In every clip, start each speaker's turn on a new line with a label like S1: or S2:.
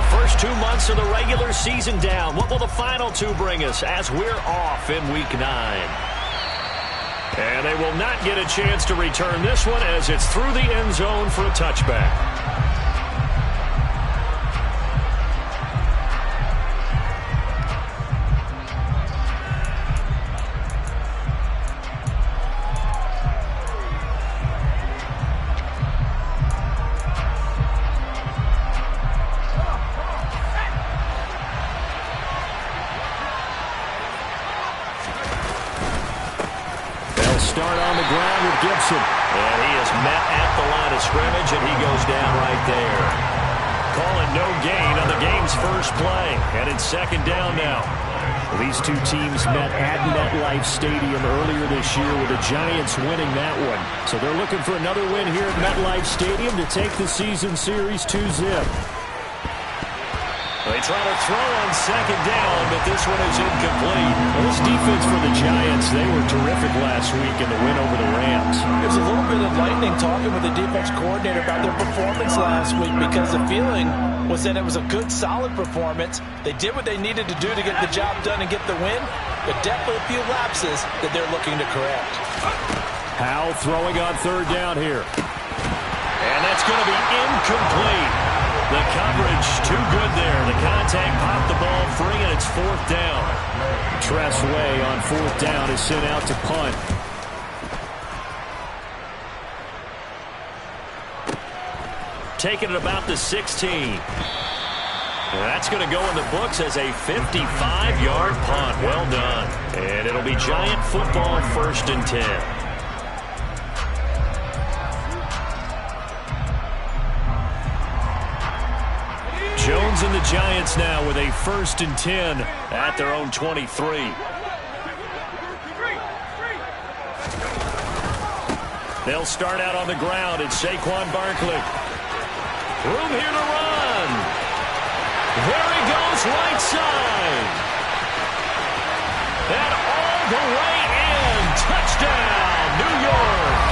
S1: The first 2 months of the regular season down. What will the final 2 bring us as we're off in Week 9? And they will not get a chance to return this one as it's through the end zone for a touchback.
S2: Start on the ground with Gibson.
S1: And he is met at the line of scrimmage, and he goes down right there. Calling no gain on the game's first play. And it's second down now.
S2: These two teams met at MetLife Stadium earlier this year with the Giants winning that one. So they're looking for another win here at MetLife Stadium to take the season series 2-zip.
S1: They try to throw on second down, but this one is incomplete.
S2: Well, this defense for the Giants, they were terrific last week in the win over the Rams.
S3: It was a little bit enlightening talking with the defense coordinator about their performance last week because the feeling was that it was a good, solid performance. They did what they needed to do to get the job done and get the win, but definitely a few lapses that they're looking to correct.
S2: Howell throwing on third down here.
S1: And that's going to be incomplete. The coverage too good there. The contact popped the ball free, and it's fourth down.
S2: Tress Way on fourth down is sent out to punt.
S1: Taking it about the 16. And that's going to go in the books as a 55-yard punt. Well done. And it'll be Giant football, 1st and 10. Jones and the Giants now with a 1st and 10 at their own 23. They'll start out on the ground. It's Saquon Barkley. Room here to run. There he goes, right side. And all the way in. Touchdown, New York.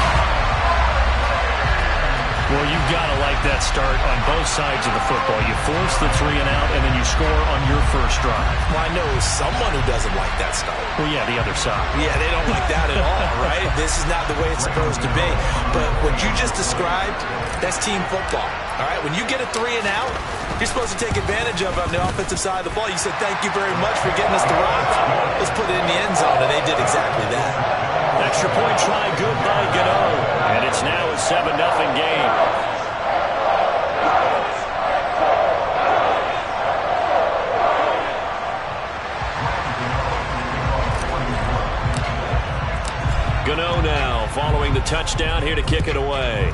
S1: Well, you've got to like that start on both sides of the football. You force the 3 and out, and then you score on your first drive.
S3: Well, I know someone who doesn't like that start.
S1: Well, yeah, the other side.
S3: Yeah, they don't like that at all, right? This is not the way it's supposed to be. But what you just described, that's team football, all right? When you get a 3 and out, you're supposed to take advantage of it on the offensive side of the ball. You said, thank you very much for getting us the rock. Let's put it in the end zone, and they did exactly that.
S1: Extra point try good by Gano. And it's now a 7-0 game. Gano now following the touchdown here to kick it away.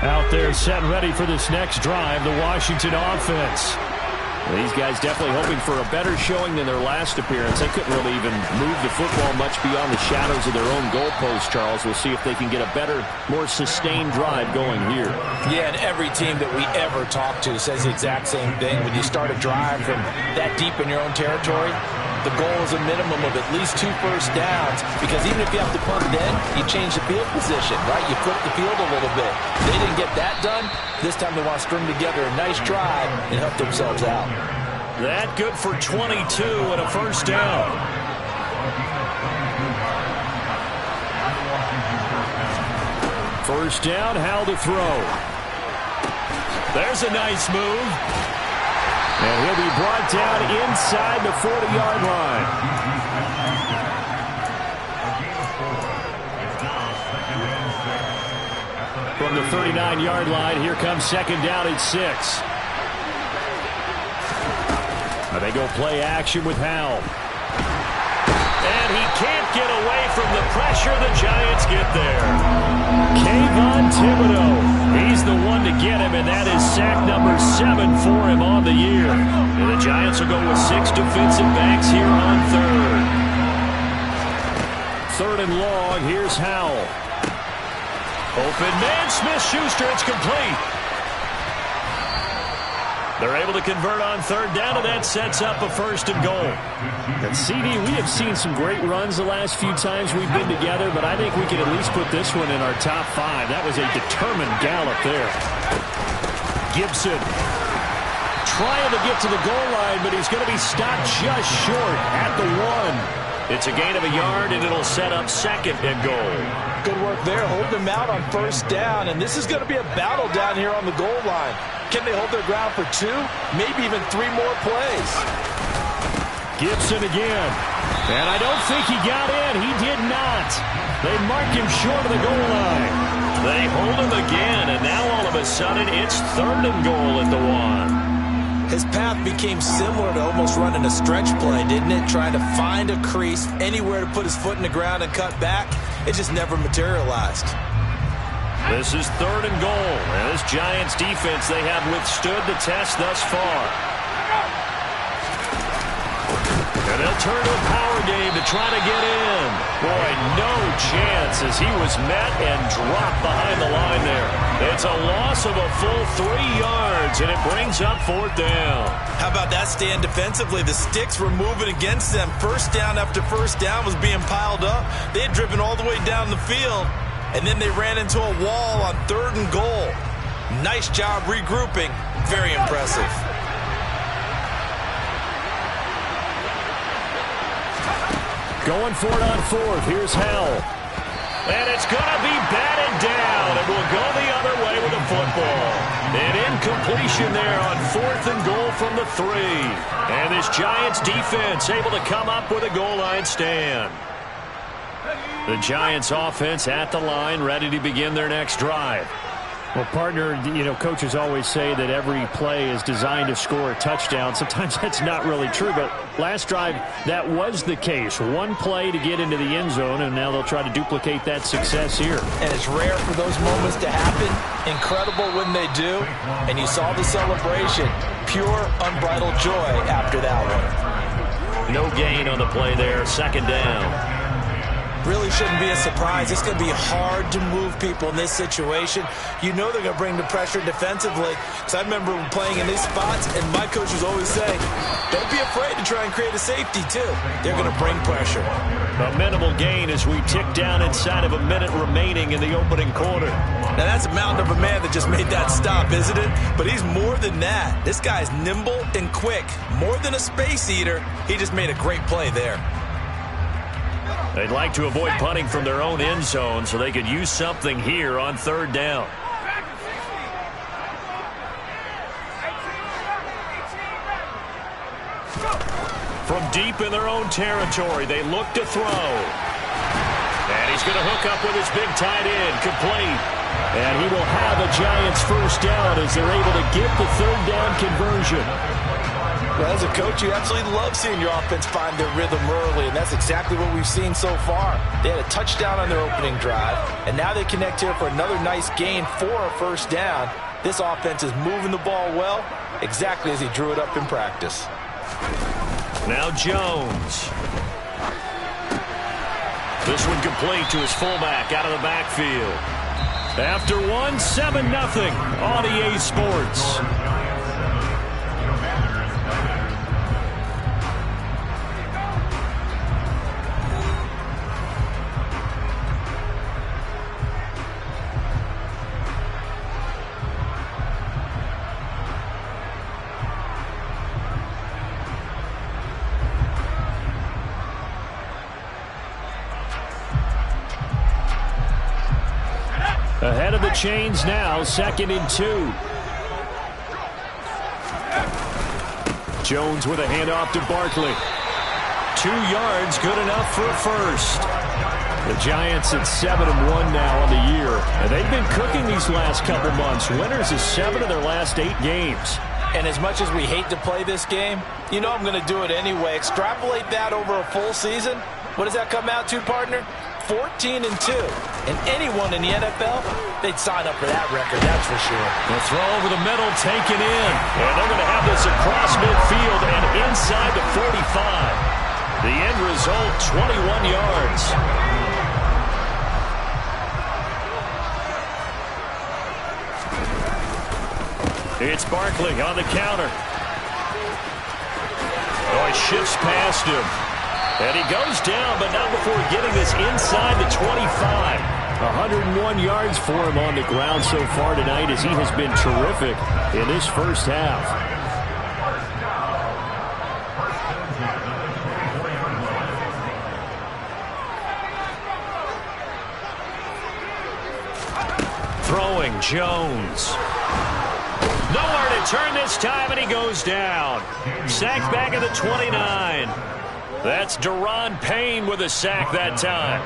S2: Out there set and ready for this next drive, the Washington offense. These guys definitely hoping for a better showing than their last appearance. They couldn't really even move the football much beyond the shadows of their own goalpost, Charles. We'll see if they can get a better, more sustained drive going here.
S3: Yeah, and every team that we ever talk to says the exact same thing. When you start a drive from that deep in your own territory, the goal is a minimum of at least 2 first downs, because even if you have to punt it in, you change the field position, right? You flip the field a little bit. They didn't get that done. This time they want to string together a nice drive and help themselves out.
S1: That good for 22 and a first down.
S2: First down, Howell to throw.
S1: There's a nice move.
S2: And he'll be brought down inside the 40-yard line. From the 39-yard line, here comes second down at 6. Now they go play action with Howell.
S1: And he can't get away from the pressure. The Giants get there.
S2: Kayvon Thibodeaux. He's the one to get him, and that is sack number 7 for him on
S1: on the year. And the Giants will go with 6 defensive backs here on third.
S2: Third and long. Here's Howell.
S1: Open man, Smith-Schuster. It's complete. They're able to convert on third down, and that sets up a first and goal.
S2: And CD, we have seen some great runs the last few times we've been together, but I think we can at least put this one in our top 5. That was a determined gallop there. Gibson trying to get to the goal line, but he's going to be stopped just short at the 1.
S1: It's a gain of a yard, and it'll set up second and goal.
S3: Good work there. Hold them out on first down, and this is going to be a battle down here on the goal line. Can they hold their ground for 2, maybe even 3 more plays?
S2: Gibson again. And I don't think he got in. He did not. They marked him short of the goal line.
S1: They hold him again, and now all of a sudden it's third and goal at the 1.
S3: His path became similar to almost running a stretch play, didn't it? Trying to find a crease, anywhere to put his foot in the ground and cut back. It just never materialized.
S1: This is third and goal. And this Giants defense, they have withstood the test thus far. And they'll turn to a power game to try to get in. Boy, no chance as he was met and dropped behind the line there. It's a loss of a full 3 yards, and it brings up fourth down.
S3: How about that stand defensively? The sticks were moving against them. First down after first down was being piled up. They had driven all the way down the field, and then they ran into a wall on third and goal. Nice job regrouping. Very impressive.
S2: Going for it on fourth. Here's Howell.
S1: And it's going to be batted down, and we'll go the other way with the football. An incompletion there on fourth and goal from the 3. And this Giants defense able to come up with a goal line stand. The Giants offense at the line, ready to begin their next drive.
S2: Well, partner, you know, coaches always say that every play is designed to score a touchdown. Sometimes that's not really true, but last drive, that was the case. One play to get into the end zone, and now they'll try to duplicate that success here.
S3: And it's rare for those moments to happen. Incredible when they do. And you saw the celebration. Pure, unbridled joy after that one.
S1: No gain on the play there, second down.
S3: Really shouldn't be a surprise. It's going to be hard to move people in this situation. You know they're going to bring the pressure defensively. Because I remember playing in these spots, and my coach was always saying, don't be afraid to try and create a safety, too. They're going to bring pressure.
S1: A minimal gain as we tick down inside of a minute remaining in the opening quarter.
S3: Now, that's a mountain of a man that just made that stop, isn't it? But he's more than that. This guy's nimble and quick. More than a space eater. He just made a great play there.
S1: They'd like to avoid punting from their own end zone so they could use something here on third down. From deep in their own territory, they look to throw. And he's going to hook up with his big tight end, complete.
S2: And he will have a Giants first down as they're able to get the third down conversion.
S3: Well, as a coach, you absolutely love seeing your offense find their rhythm early, and that's exactly what we've seen so far. They had a touchdown on their opening drive, and now they connect here for another nice gain for a first down. This offense is moving the ball well, exactly as he drew it up in practice.
S1: Now Jones. This one complete to his fullback out of the backfield.
S2: After one, 7-0 on EA Sports. Ahead of the chains now, 2nd and 2. Jones with a handoff to Barkley.
S1: 2 yards, good enough for a first.
S2: The Giants at 7-1 now on the year. And they've been cooking these last couple months. Winners of 7 of their last 8 games.
S3: And as much as we hate to play this game, you know I'm going to do it anyway. Extrapolate that over a full season. What does that come out to, partner? 14-2. And anyone in the NFL, they'd sign up for that record, that's for sure.
S1: The throw over the middle taken in. And they're going to have this across midfield and inside the 45. The end result, 21 yards. It's Barkley on the counter. Oh, he shifts past him. And he goes down, but not before getting this inside the 25. 101 yards for him on the ground so far tonight as he has been terrific in this first half. Throwing, Jones. Nowhere to turn this time, and he goes down. Sacked back at the 29. That's Daron Payne with a sack that time.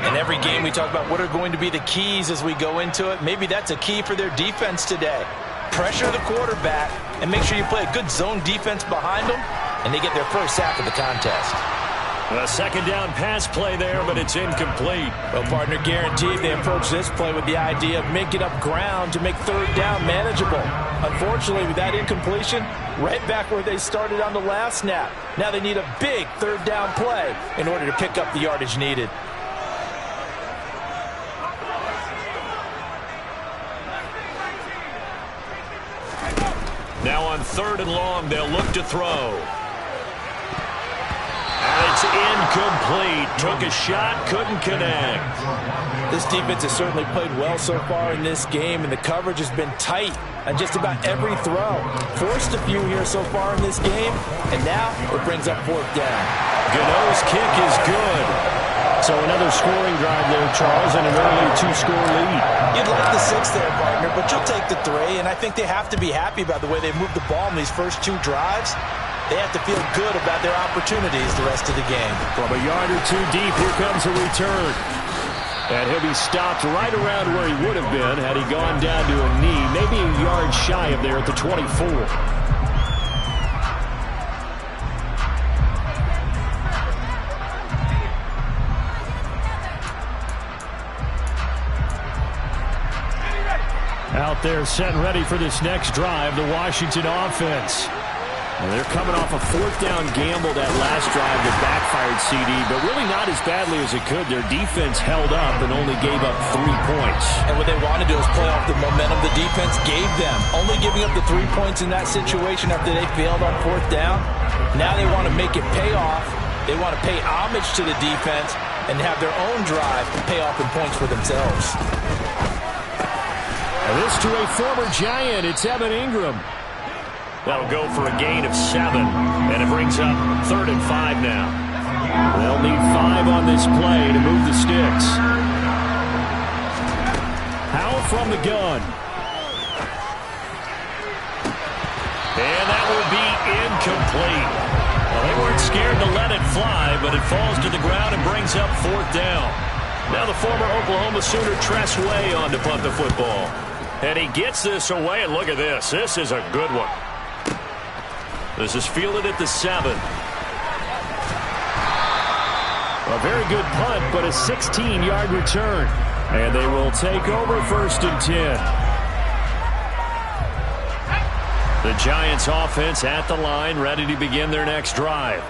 S3: In every game we talk about what are going to be the keys as we go into it. Maybe that's a key for their defense today. Pressure the quarterback and make sure you play a good zone defense behind them, and they get their first sack of the contest.
S1: A second down pass play there, but it's incomplete.
S3: Well, partner, guaranteed they approach this play with the idea of making up ground to make third down manageable. Unfortunately, with that incompletion, right back where they started on the last snap. Now they need a big third down play in order to pick up the yardage needed.
S1: Now on 3rd and long, they'll look to throw. It's incomplete. Took a shot, couldn't connect.
S3: This defense has certainly played well so far in this game, and the coverage has been tight on just about every throw. Forced a few here so far in this game, and now it brings up 4th down.
S1: Gano's kick is good.
S2: So another scoring drive there, Charles, and an early 2-score lead.
S3: You'd like the 6 there, partner, but you'll take the 3, and I think they have to be happy about the way they moved the ball in these first 2 drives. They have to feel good about their opportunities the rest of the game.
S2: From a yard or 2 deep, here comes a return. And he'll be stopped right around where he would have been had he gone down to a knee, maybe a yard shy of there at the 24. Out there set and ready for this next drive, the Washington offense. And they're coming off a 4th down gamble that last drive that backfired, CD, but really not as badly as it could. Their defense held up and only gave up 3 points.
S3: And what they want to do is play off the momentum the defense gave them. Only giving up the 3 points in that situation after they failed on 4th down. Now they want to make it pay off. They want to pay homage to the defense and have their own drive pay off in points for themselves.
S2: And this to a former Giant. It's Evan Ingram.
S1: That'll go for a gain of 7, and it brings up 3rd and 5 now.
S2: They'll need 5 on this play to move the sticks. Howell from the gun.
S1: And that will be incomplete. Well, they weren't scared to let it fly, but it falls to the ground and brings up 4th down. Now the former Oklahoma Sooner Tress Way on to punt the football. And he gets this away, and look at this. This is a good one. This is fielded at the 7.
S2: A very good punt, but a 16-yard return. And they will take over 1st and 10.
S1: The Giants offense at the line, ready to begin their next drive.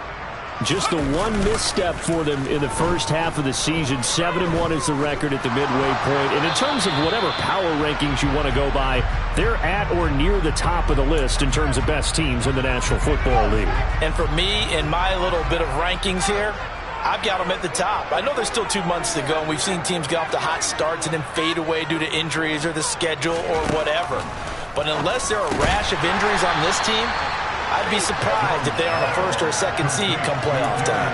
S2: Just the one misstep for them in the first half of the season. 7-1 is the record at the midway point. And in terms of whatever power rankings you want to go by, they're at or near the top of the list in terms of best teams in the National Football League.
S3: And for me, in my little bit of rankings here, I've got them at the top. I know there's still 2 months to go, and we've seen teams get off to hot starts and then fade away due to injuries or the schedule or whatever. But unless there are a rash of injuries on this team, I'd be surprised if they are on a 1st or a 2nd seed come playoff time.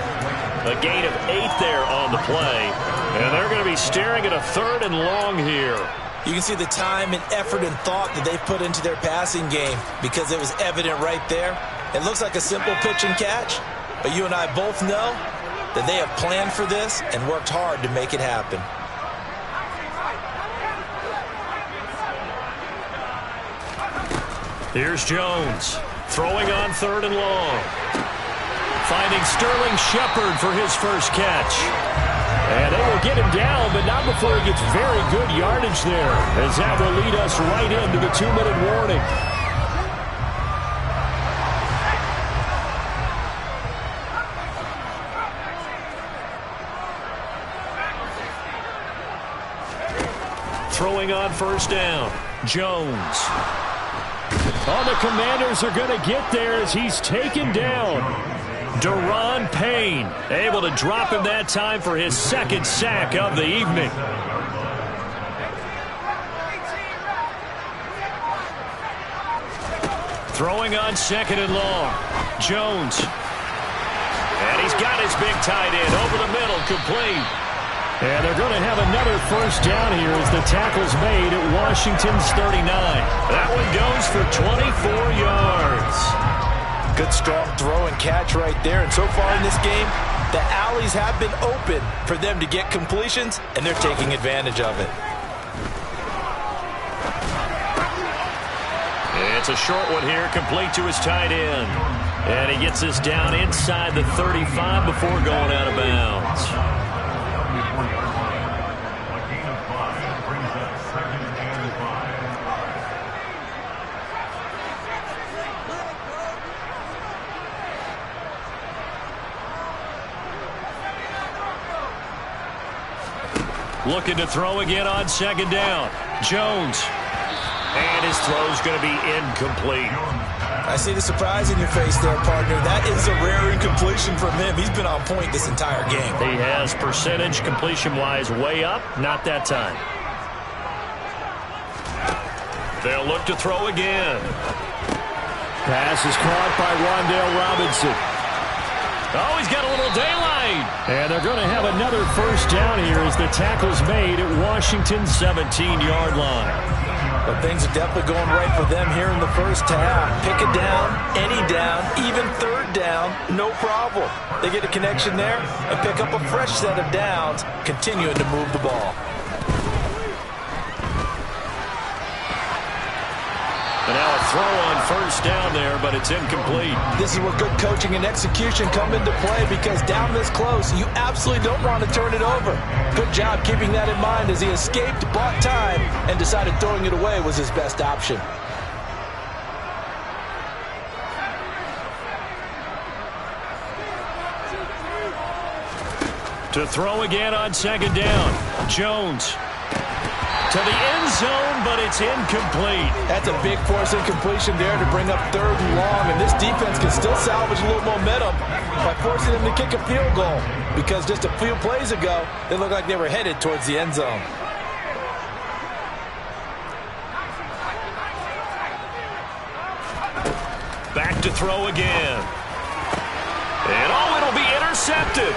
S1: A gain of 8 there on the play. And they're going to be staring at a 3rd and long here.
S3: You can see the time and effort and thought that they've put into their passing game because it was evident right there. It looks like a simple pitch and catch, but you and I both know that they have planned for this and worked hard to make it happen.
S1: Here's Jones. Throwing on 3rd and long. Finding Sterling Shepard for his first catch.
S2: And they will get him down, but not before he gets very good yardage there, as that will lead us right into the 2-minute warning. Throwing on first down, Jones. Oh, the Commanders are going to get there as he's taken down. Daron Payne able to drop him that time for his second sack of the evening. Throwing on second and long, Jones. And he's got his big tight end over the middle, complete. And they're going to have another first down here as the tackle's made at Washington's 39. That one goes for 24 yards.
S3: Good strong throw and catch right there. And so far in this game, the alleys have been open for them to get completions, and they're taking advantage of it.
S1: It's a short one here, complete to his tight end. And he gets this down inside the 35 before going out of bounds. Looking to throw again on second down. Jones. And his throw's going to be incomplete.
S3: I see the surprise in your face there, partner. That is a rare incompletion from him. He's been on point this entire game.
S1: He has percentage completion-wise way up. Not that time. They'll look to throw again.
S2: Pass is caught by Wan'Dale Robinson.
S1: Oh, he's got a little daylight.
S2: And they're going to have another first down here as the tackle's made at Washington's 17-yard line.
S3: But things are definitely going right for them here in the first half. Pick a down, any down, even third down, no problem. They get a connection there and pick up a fresh set of downs, continuing to move the ball.
S1: And now a throw on first down there, but it's incomplete.
S3: This is where good coaching and execution come into play, because down this close, you absolutely don't want to turn it over. Good job keeping that in mind as he escaped, bought time, and decided throwing it away was his best option.
S1: To throw again on second down, Jones. To the end zone, but it's incomplete.
S3: That's a big force incompletion there to bring up third and long, and this defense can still salvage a little momentum by forcing them to kick a field goal, because just a few plays ago, they looked like they were headed towards the end zone.
S1: Back to throw again. And oh, it'll be intercepted.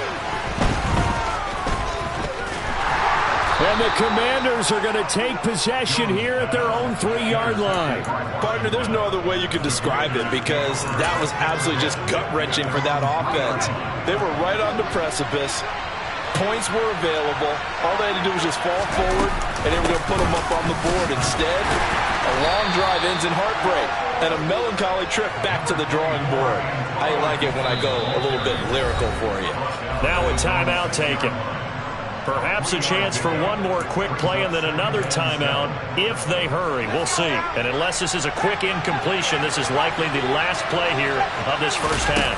S2: And the Commanders are going to take possession here at their own 3-yard line.
S3: Partner, there's no other way you could describe it, because that was absolutely just gut-wrenching for that offense. They were right on the precipice. Points were available. All they had to do was just fall forward, and they were going to put them up on the board. Instead, a long drive ends in heartbreak and a melancholy trip back to the drawing board. I like it when I go a little bit lyrical for you.
S1: Now a timeout taken. Perhaps a chance for one more quick play and then another timeout if they hurry. We'll see. And unless this is a quick incompletion, this is likely the last play here of this first half.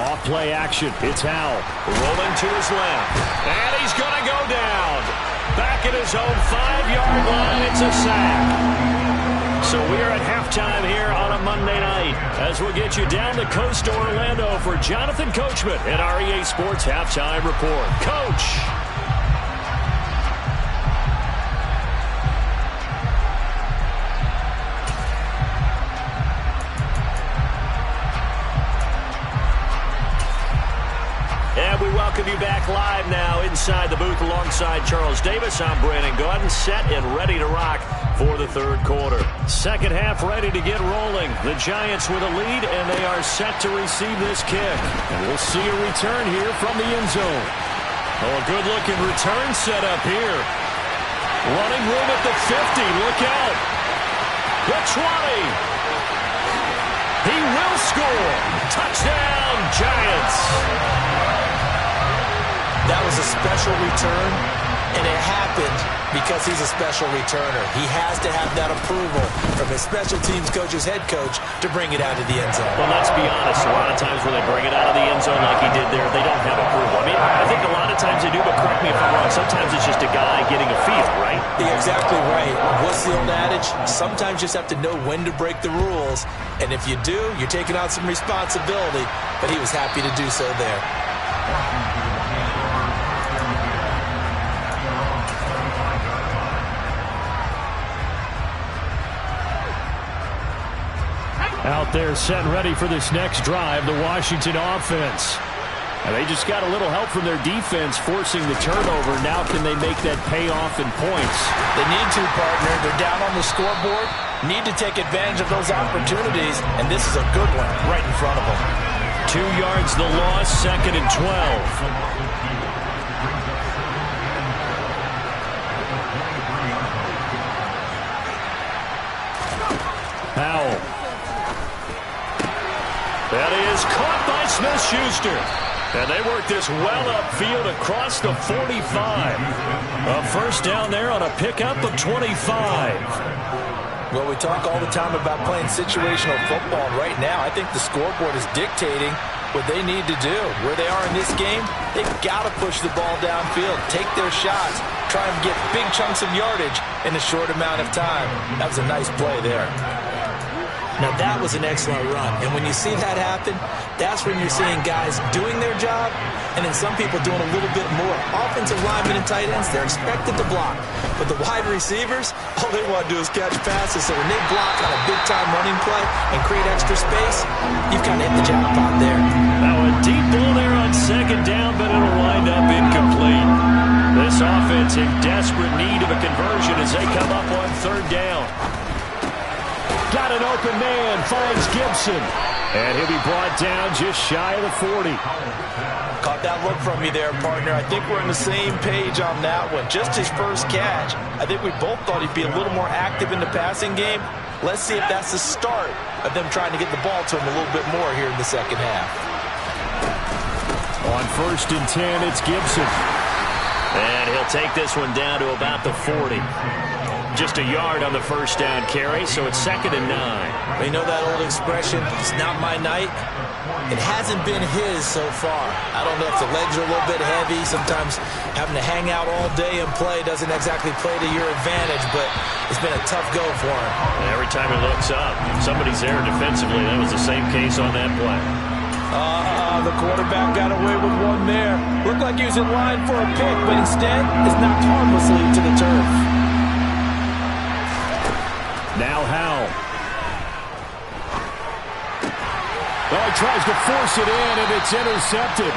S2: Off play action. It's Howell.
S1: Rolling to his left. And he's going to go down. Back at his own 5-yard line. It's a sack. So we are at halftime here on a Monday night as we'll get you down the coast to Orlando for Jonathan Coachman at our EA Sports Halftime Report. Coach. And we welcome you back live now inside the booth alongside Charles Davis. I'm Brandon Gaudin, set and ready to rock for the third quarter. Second half ready to get rolling. The Giants with a lead, and they are set to receive this kick. And we'll see a return here from the end zone. Oh, a good-looking return set up here. Running room at the 50. Look out. The 20. He will score. Touchdown, Giants.
S3: That was a special return, and it happened because he's a special returner. He has to have that approval from his special teams coach's head coach to bring it out of the end zone.
S1: Well, let's be honest. A lot of times when they bring it out of the end zone like he did there, they don't have approval. I mean, I think a lot of times they do, but correct me if I'm wrong. Sometimes it's just a guy getting a feel, right?
S3: You're exactly right. What's the old adage? Sometimes you just have to know when to break the rules. And if you do, you're taking on some responsibility. But he was happy to do so there.
S2: Out there set and ready for this next drive, the Washington offense. And they just got a little help from their defense forcing the turnover. Now can they make that pay off in points?
S3: They need to, partner. They're down on the scoreboard. Need to take advantage of those opportunities. And this is a good one right in front of them.
S1: 2 yards the loss, 2nd and 12.
S2: Powell.
S1: That is caught by Smith-Schuster. And they work this well upfield across the 45. A first down there on a pickup of 25.
S3: Well, we talk all the time about playing situational football. Right now, I think the scoreboard is dictating what they need to do. Where they are in this game, they've got to push the ball downfield, take their shots, try and get big chunks of yardage in a short amount of time. That was a nice play there. Now, that was an excellent run. And when you see that happen, that's when you're seeing guys doing their job and then some people doing a little bit more. Offensive linemen and tight ends, they're expected to block. But the wide receivers, all they want to do is catch passes. So when they block on a big-time running play and create extra space, you've kind of hit the jackpot there.
S1: Now, a deep ball there on 2nd down, but it'll wind up incomplete. This offense in desperate need of a conversion as they come up on 3rd down.
S2: Got an open man, finds Gibson. And he'll be brought down just shy of the 40.
S3: Caught that look from me there, partner. I think we're on the same page on that one. Just his first catch. I think we both thought he'd be a little more active in the passing game. Let's see if that's the start of them trying to get the ball to him a little bit more here in the second half.
S2: On 1st and 10, it's Gibson.
S1: And he'll take this one down to about the 40. Just a yard on the first down carry, so it's 2nd and 9.
S3: You know that old expression, it's not my night? It hasn't been his so far. I don't know if the legs are a little bit heavy. Sometimes having to hang out all day and play doesn't exactly play to your advantage, but it's been a tough go for him.
S1: And every time he looks up, somebody's there defensively. That was the same case on that play.
S3: The quarterback got away with one there. Looked like he was in line for a pick, but instead is knocked harmlessly to the turf.
S2: Now Howell. Well, he tries to force it in, and it's intercepted.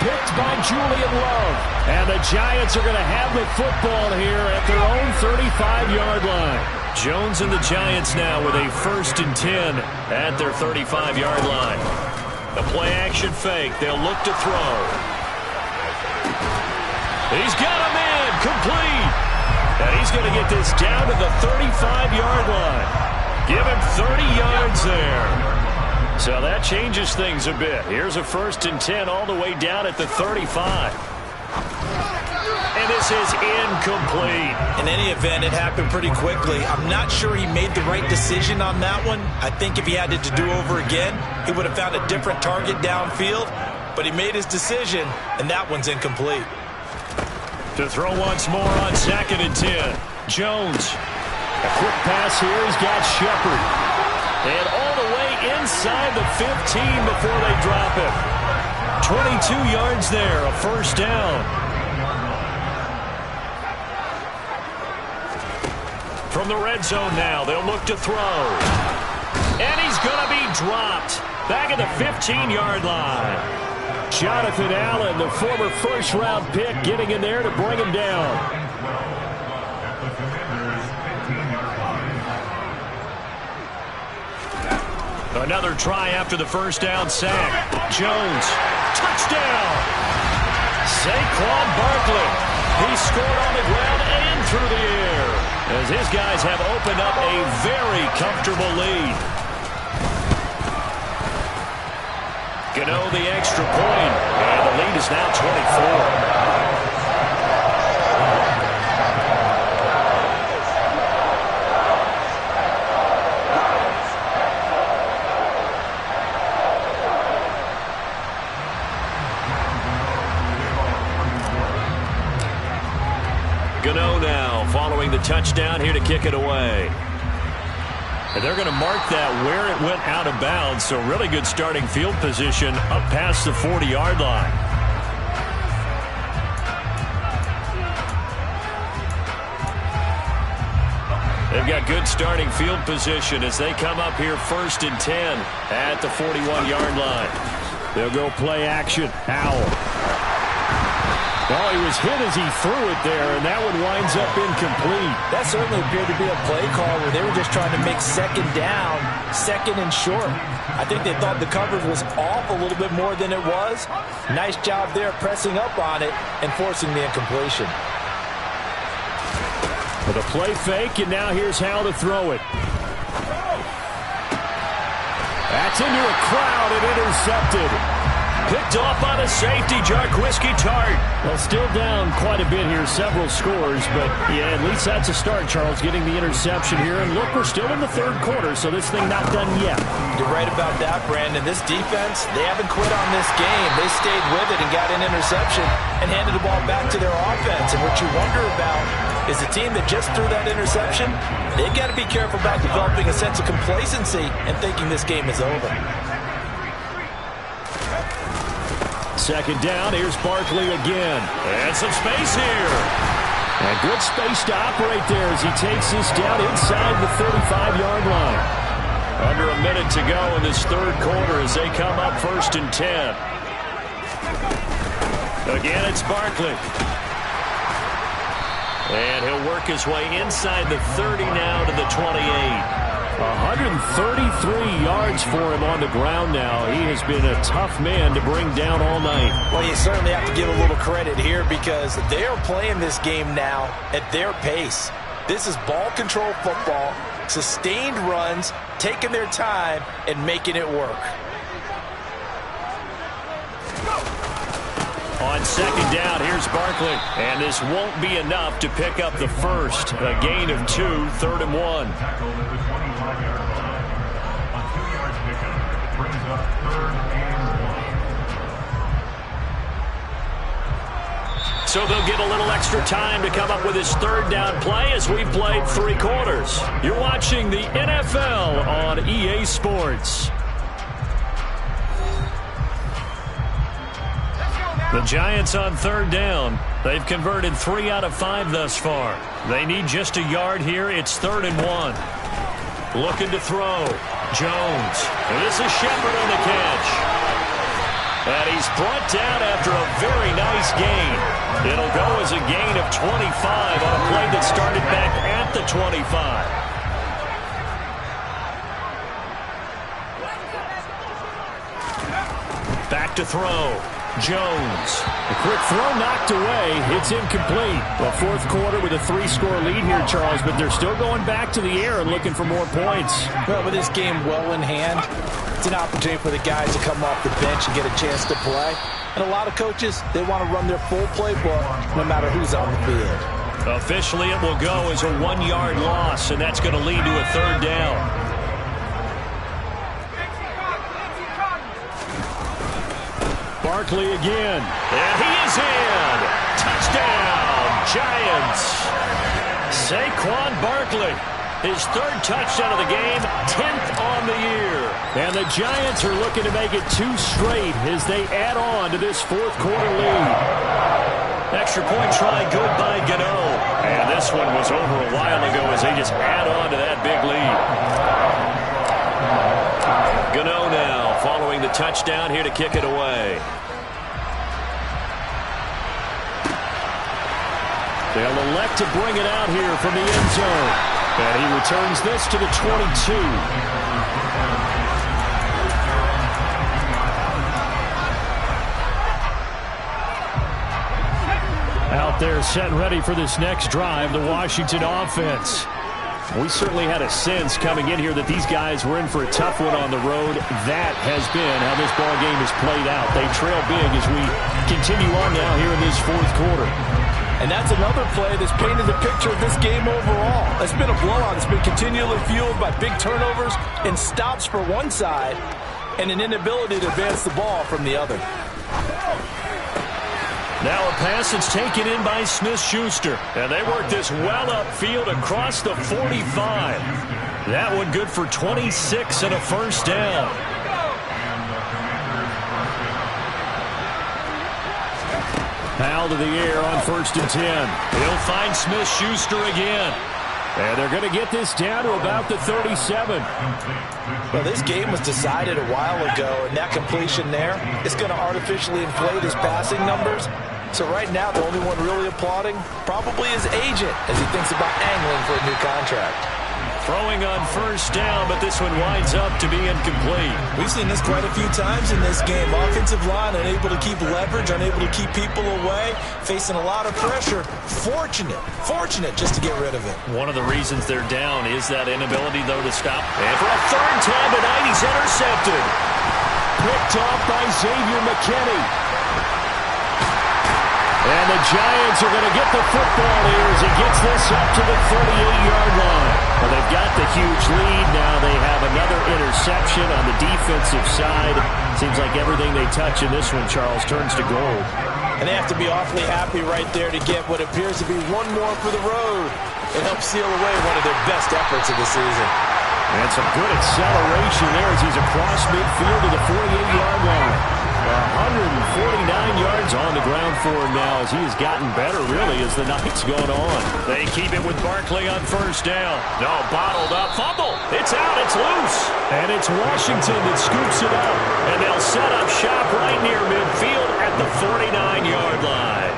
S2: Picked by Julian Love. And the Giants are going to have the football here at their own 35-yard line.
S1: Jones and the Giants now with a 1st and 10 at their 35-yard line. The play-action fake. They'll look to throw. He's got him in. Complete. And he's going to get this down to the 35-yard line. Give him 30 yards there. So that changes things a bit. Here's a 1st and 10 all the way down at the 35. And this is incomplete.
S3: In any event, it happened pretty quickly. I'm not sure he made the right decision on that one. I think if he had it to do over again, he would have found a different target downfield. But he made his decision, and that one's incomplete.
S1: To throw once more on 2nd and 10. Jones.
S2: A quick pass here. He's got Shepard.
S1: And all the way inside the 15 before they drop it. 22 yards there, a 1st down. From the red zone now, they'll look to throw. And he's going to be dropped. Back at the 15-yard line.
S2: Jonathan Allen, the former first-round pick, getting in there to bring him down.
S1: Another try after the first down sack. Jones, touchdown. Saquon Barkley, he scored on the ground and through the air as his guys have opened up a very comfortable lead. Gano the extra point, and the lead is now 24. Gano now following the touchdown here to kick it away. And they're going to mark that where it went out of bounds, so really good starting field position up past the 40-yard line. They've got good starting field position as they come up here 1st and 10 at the 41-yard line. They'll go play action. Howell. Well, he was hit as he threw it there, and that one winds up incomplete.
S3: That certainly appeared to be a play call where they were just trying to make second down, second and short. I think they thought the coverage was off a little bit more than it was. Nice job there pressing up on it and forcing the incompletion.
S2: With a play fake, and now here's how to throw it. That's into a crowd and intercepted. Picked off by the safety, Jarquiski Tart. Well, still down quite a bit here, several scores, but yeah, at least that's a start, Charles, getting the interception here. And look, we're still in the third quarter, so this thing not done yet.
S3: You're right about that, Brandon. This defense, they haven't quit on this game. They stayed with it and got an interception and handed the ball back to their offense. And what you wonder about is the team that just threw that interception, they've got to be careful about developing a sense of complacency and thinking this game is over.
S2: Second down, here's Barkley again.
S1: And some space here.
S2: And good space to operate there as he takes this down inside the 35-yard line.
S1: Under a minute to go in this third quarter as they come up 1st and 10. Again, it's Barkley. And he'll work his way inside the 30 now to the 28.
S2: 133 yards for him on the ground now. He has been a tough man to bring down all night.
S3: Well, you certainly have to give a little credit here because they are playing this game now at their pace. This is ball control football, sustained runs, taking their time, and making it work.
S1: On second down, here's Barkley. And this won't be enough to pick up the first. A gain of 2, 3rd and 1. So they'll get a little extra time to come up with his third down play as we've played 3 quarters. You're watching the NFL on EA Sports. The Giants on third down. They've converted 3 out of 5 thus far. They need just a yard here. It's 3rd and 1. Looking to throw. Jones. And this is Shepard on the catch. And he's brought down after a very nice gain. It'll go as a gain of 25 on a play that started back at the 25. Back to throw. Jones.
S2: A quick throw knocked away. It's incomplete. Well, fourth quarter with a 3-score lead here, Charles, but they're still going back to the air and looking for more points.
S3: Well, with this game well in hand, it's an opportunity for the guys to come off the bench and get a chance to play. And a lot of coaches, they want to run their full playbook no matter who's on the field.
S1: Officially, it will go as a 1-yard loss, and that's going to lead to a 3rd down.
S2: Barkley again.
S1: And he is in. Touchdown, Giants. Saquon Barkley, his 3rd touchdown of the game, 10th on the year.
S2: And the Giants are looking to make it 2 straight as they add on to this fourth quarter lead.
S1: Extra point try good by Gano. And this one was over a while ago as they just add on to that big lead. Gano now following the touchdown here to kick it away.
S2: They'll elect to bring it out here from the end zone. And he returns this to the 22. Out there set ready for this next drive, the Washington offense. We certainly had a sense coming in here that these guys were in for a tough one on the road. That has been how this ball game has played out. They trail big as we continue on now here in this fourth quarter.
S3: And that's another play that's painted the picture of this game overall. It's been a blowout. It's been continually fueled by big turnovers and stops for one side and an inability to advance the ball from the other.
S1: Now a pass that's taken in by Smith-Schuster. And they work this well upfield across the 45. That one good for 26 and a first down. Foul to the air on 1st and 10. He'll find Smith-Schuster again. And they're going to get this down to about the 37.
S3: Well, this game was decided a while ago, and that completion there is going to artificially inflate his passing numbers. So right now, the only one really applauding probably his agent as he thinks about angling for a new contract.
S1: Throwing on 1st down, but this one winds up to be incomplete.
S3: We've seen this quite a few times in this game. Offensive line unable to keep leverage, unable to keep people away, facing a lot of pressure. Fortunate just to get rid of it.
S1: One of the reasons they're down is that inability, though, to stop. And for a 3rd time tonight, he's intercepted.
S2: Picked off by Xavier McKinney. And the Giants are going to get the football here as he gets this up to the 38-yard line. Well, they've got the huge lead. Now they have another interception on the defensive side. Seems like everything they touch in this one, Charles, turns to gold.
S3: And they have to be awfully happy right there to get what appears to be one more for the road. It helps seal away one of their best efforts of the season.
S2: And some good acceleration there as he's across midfield to the 48-yard line. 149 yards on the ground for him now as he has gotten better, really, as the night's gone on.
S1: They keep it with Barkley on 1st down. No, bottled up. Fumble. It's out. It's loose.
S2: And it's Washington that scoops it up.
S1: And they'll set up shop right near midfield at the 49-yard line.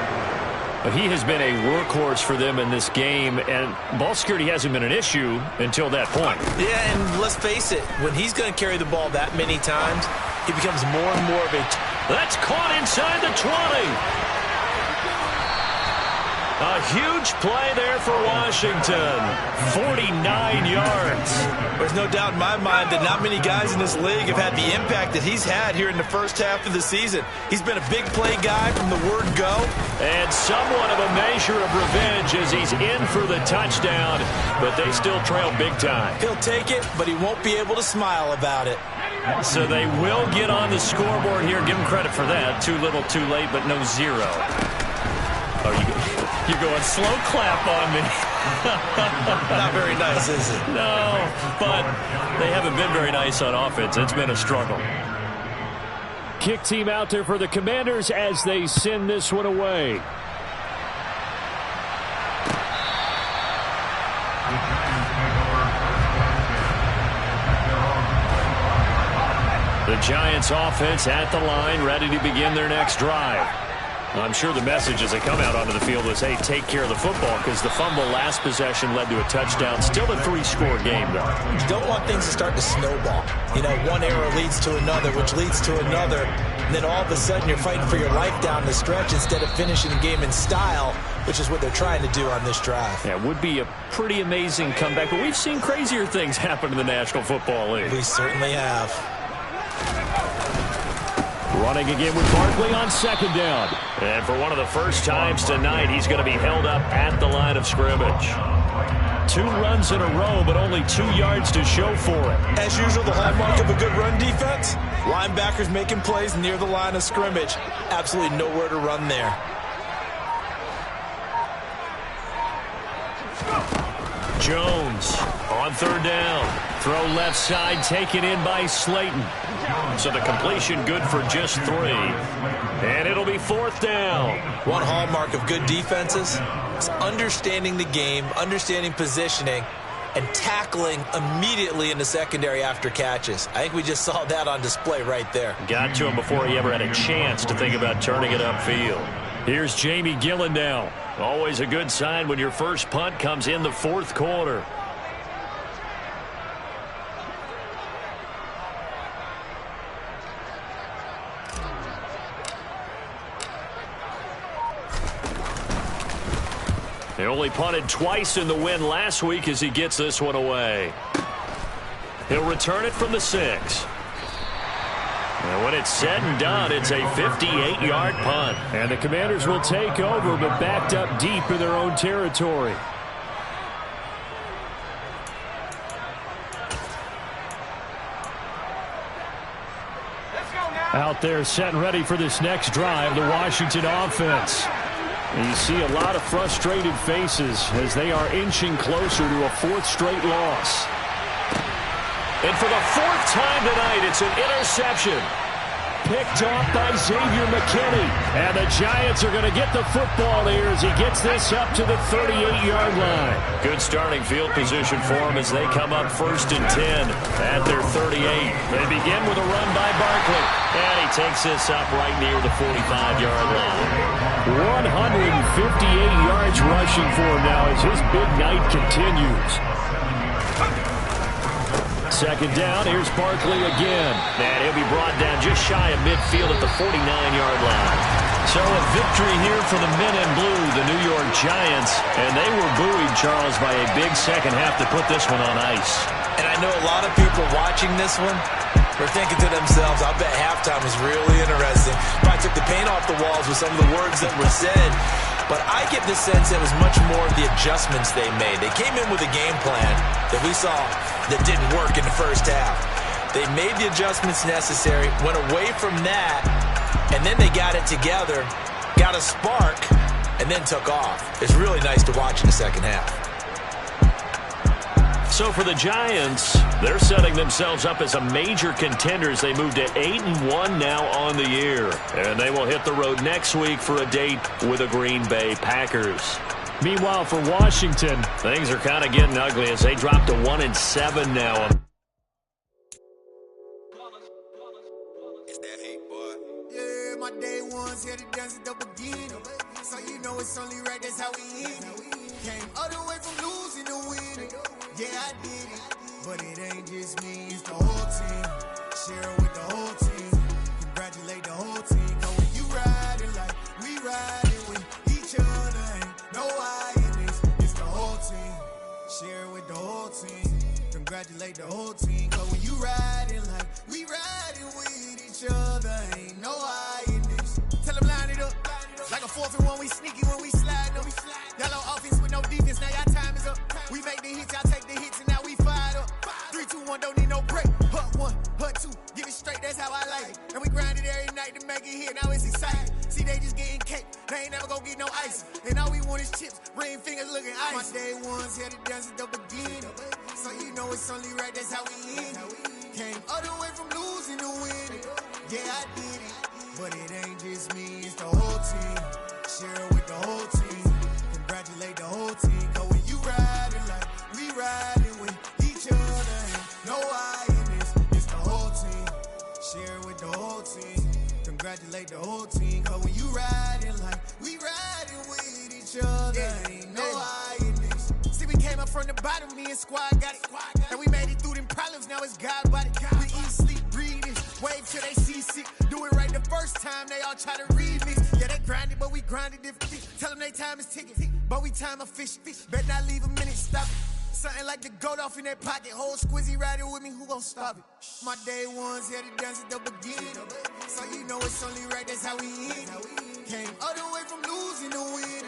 S2: He has been a workhorse for them in this game, and ball security hasn't been an issue until that point.
S3: Yeah, and let's face it, when he's going to carry the ball that many times, he becomes more and more of a...
S1: That's caught inside the 20. A huge play there for Washington. 49 yards.
S3: There's no doubt in my mind that not many guys in this league have had the impact that he's had here in the first half of the season. He's been a big play guy from the word go.
S1: And somewhat of a measure of revenge as he's in for the touchdown, but they still trail big time.
S3: He'll take it, but he won't be able to smile about it.
S1: So they will get on the scoreboard here. Give him credit for that. Too little, too late, but no zero. Oh, you're going slow clap on me.
S3: Not very nice, is it?
S1: No, but they haven't been very nice on offense. It's been a struggle.
S2: Kick team out there for the Commanders as they send this one away.
S1: The Giants offense at the line, ready to begin their next drive. I'm sure the message as they come out onto the field was, hey, take care of the football, because the fumble last possession led to a touchdown. Still a 3-score game, though.
S3: You don't want things to start to snowball. You know, one error leads to another, which leads to another. And then all of a sudden you're fighting for your life down the stretch instead of finishing the game in style, which is what they're trying to do on this drive.
S1: Yeah, it would be a pretty amazing comeback, but we've seen crazier things happen in the National Football League.
S3: We certainly have.
S2: Running again with Barkley on 2nd down.
S1: And for one of the first times tonight, he's going to be held up at the line of scrimmage. 2 runs in a row, but only 2 yards to show for it.
S3: As usual, the hallmark of a good run defense, linebackers making plays near the line of scrimmage. Absolutely nowhere to run there.
S1: Jones on 3rd down. Throw left side, taken in by Slayton. So the completion good for just 3. And it'll be 4th down.
S3: One hallmark of good defenses is understanding the game, understanding positioning, and tackling immediately in the secondary after catches. I think we just saw that on display right there.
S1: Got to him before he ever had a chance to think about turning it upfield. Here's Jamie Gillen now. Always a good sign when your first punt comes in the 4th quarter. They only punted twice in the win last week as he gets this one away. He'll return it from the 6. And when it's said and done, it's a 58-yard punt.
S2: And the Commanders will take over, but backed up deep in their own territory. Out there set and ready for this next drive, the Washington offense. And you see a lot of frustrated faces as they are inching closer to a 4th straight loss.
S1: And for the 4th time tonight, it's an interception.
S2: Picked off by Xavier McKinney. And the Giants are going to get the football here as he gets this up to the 38-yard line.
S1: Good starting field position for him as they come up 1st and 10 at their 38. They begin with a run by Barkley. And he takes this up right near the 45-yard line.
S2: 158 yards rushing for him now as his big night continues. 2nd down, here's Barkley again.
S1: And he'll be brought down just shy of midfield at the 49-yard line. So a victory here for the men in blue, the New York Giants. And they were buoyed, Charles, by a big second half to put this one on ice.
S3: And I know a lot of people watching this one were thinking to themselves, I bet halftime was really interesting. Probably took the paint off the walls with some of the words that were said. But I get the sense it was much more of the adjustments they made. They came in with a game plan that we saw that didn't work in the first half. They made the adjustments necessary, went away from that, and then they got it together, got a spark, and then took off. It's really nice to watch in the second half.
S1: So for the Giants, they're setting themselves up as a major contender as they move to 8-1 now on the year. And they will hit the road next week for a date with the Green Bay Packers.
S2: Meanwhile, for Washington,
S1: things are kind of getting ugly as they drop to 1-7 now.
S4: It's that hate, boy. Yeah, my day ones here to dance at the beginning. So you know it's only right, that's how we end it. Came all the way from losing to winning. Yeah, I did it, but it ain't just me, it's the whole team. Share it with the whole team. Congratulate the whole team. Cause when you riding like we riding with each other, ain't no I in this. It's the whole team. Share it with the whole team. Congratulate the whole team. Cause when you riding like we riding with each other, ain't no I in this. Tell them line it up. Like a 4th and 1, we sneaky when we slide them. Yellow offense with no defense, now y'all time is up. We make the hits, y'all take the hits, and now we fired up. 3, 2, 1, don't need no break. Hut 1, hut 2, give it straight, that's how I like it. And we grind it every night to make it here, now it's exciting. See, they just getting cake, they ain't never gonna get no ice. And all we want is chips, ring fingers looking ice. My day ones here to dance at the beginning. So you know it's only right, that's how we end it. Came all the way from losing to winning. Yeah, I did it, but it ain't just me, it's the whole team. Share it with the whole team. Congratulate the whole team. Cause when you riding like we riding with each other, ain't no I in this. It's the whole team. Share it with the whole team. Congratulate the whole team. Cause when you riding like we riding with each other, ain't no I in this. See, we came up from the bottom, me and squad got it. And we made it through them problems, now it's God body. We eat, sleep, breathe it. Wave till they see sick. Do it right the first time, they all try to remix. Yeah, they grinded, but we grinded differently. Tell them they time is ticking, but we time a fish. Bet not leave a minute, stop it. Something like the goat off in that pocket. Whole squizzy riding with me, who gon' stop it? My day ones here to dance at the beginning. So you know it's only right, that's how we end it. Came all the way from losing to winning.